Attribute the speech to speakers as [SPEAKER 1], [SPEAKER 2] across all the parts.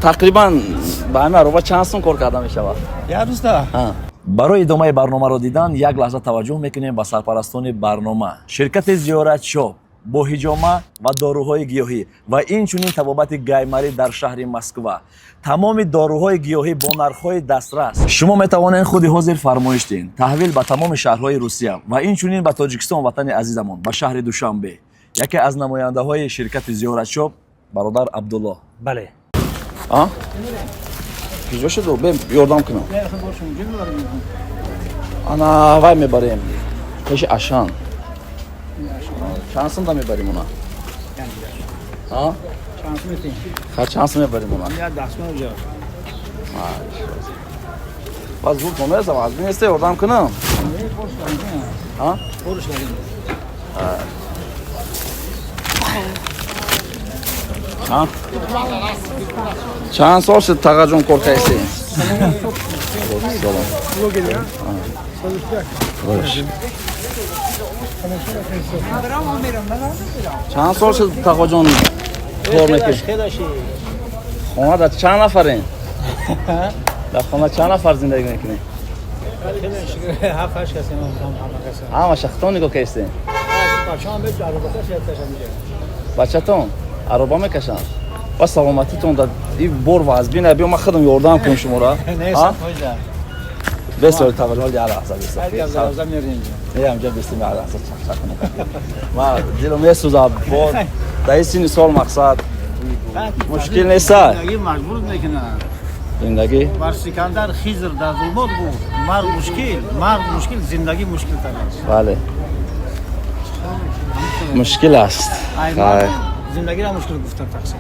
[SPEAKER 1] тақрибан ба ҳамин ароба чанд сум кор карда мешавад?
[SPEAKER 2] як рӯзда.
[SPEAKER 1] барои идомаи барномаро дидан як лаҳза таваҷҷӯҳ мекунем ба сарпарастони барнома. Ширкати Зиёрат Шоп бо ҳиҷома ва доруҳои гиёҳӣ ва инчунин табобати гаймарӣ дар шаҳри Москва. Тамоми доруҳои гиёҳӣ бо нархҳои дастрас. Шумо метавонед худи ҳозир фармоиш диҳед. Таҳвил ба тамоми шаҳрҳои Русия ва инчунин ба Тоҷикистон ватани азизамон ба шаҳри Душанбе. Яке аз намояндаҳои ширкати Зиёрат Шоп бародар Абдулло.
[SPEAKER 2] Бале.
[SPEAKER 1] Куҷо шуд? Бем ёрдам кунам. Ана вай мебарем. Пеши Ашан. Чанд сум да мебарим уна? Чанд сум мебарим уна? Баъд зуд номерзам, аз бинесте ёрдам кунам. چند سال شد تقاجون کار کردی؟ چند سال شد تقاجون کار میکنی؟ خونه در چند نفرین؟ در خونه چند نفر زندگی میکنی؟ همه شختونی که کیستی؟ بچه‌تون عربا میکشن با سلامتیتون در این بور وازبین ابی ما خودم یاردم کنم شما را بسیار تولد یا لحظه میام جا بستیم یا لحظه ما دلم میسوزه بود در این سال مقصد مشکل نیست
[SPEAKER 2] مجبور میکنه
[SPEAKER 1] زندگی
[SPEAKER 2] بر سکندر خیزر در ظلمات بود مرگ مشکل زندگی مشکل تر است
[SPEAKER 1] بله مشکل است
[SPEAKER 2] زندگی را مشکل گفتن تقسیم.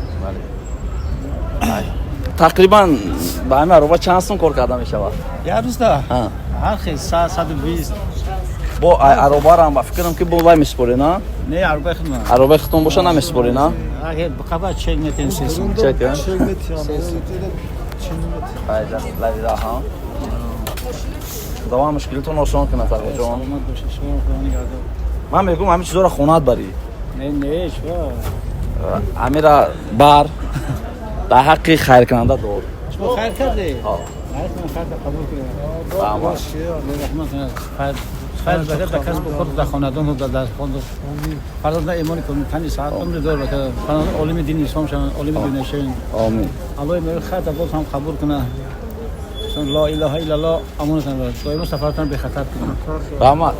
[SPEAKER 1] تقریبا با همین عربا چند سون کار کرده میشود؟
[SPEAKER 2] یک روزدا. هر خیلی 120.
[SPEAKER 1] با عربا را هم فکرم که با وای میسپوری نه؟
[SPEAKER 2] نه عربا خدمه.
[SPEAKER 1] عربا خدمه باشه نمیسپوری نه؟
[SPEAKER 2] اگه بقبا چک میتین سیسون.
[SPEAKER 1] چک ها؟ چک میتین. ایجا لذیذ ها. دوام مشکلتون آسان کنه تا جان. من میگم همین چیزا را خونات بری.
[SPEAKER 2] نه شو.
[SPEAKER 1] امیرا بار در حق خیر کننده دار.
[SPEAKER 2] شما خیر کردی؟ ها. خیر قبول کنید.
[SPEAKER 1] تمام.
[SPEAKER 2] خیر بده به کسب و کار در خاندان و در خاندان. فرزند ایمان کنید تنی ساعت عمر دار بده. فرزند عالم دین اسلام شون، عالم دین شون.
[SPEAKER 1] آمین.
[SPEAKER 2] الله میگه خیر باز هم قبول کنه. چون لا اله الا الله امانتان باشه. دائما سفرتان به خطر کنید.
[SPEAKER 1] رحمت.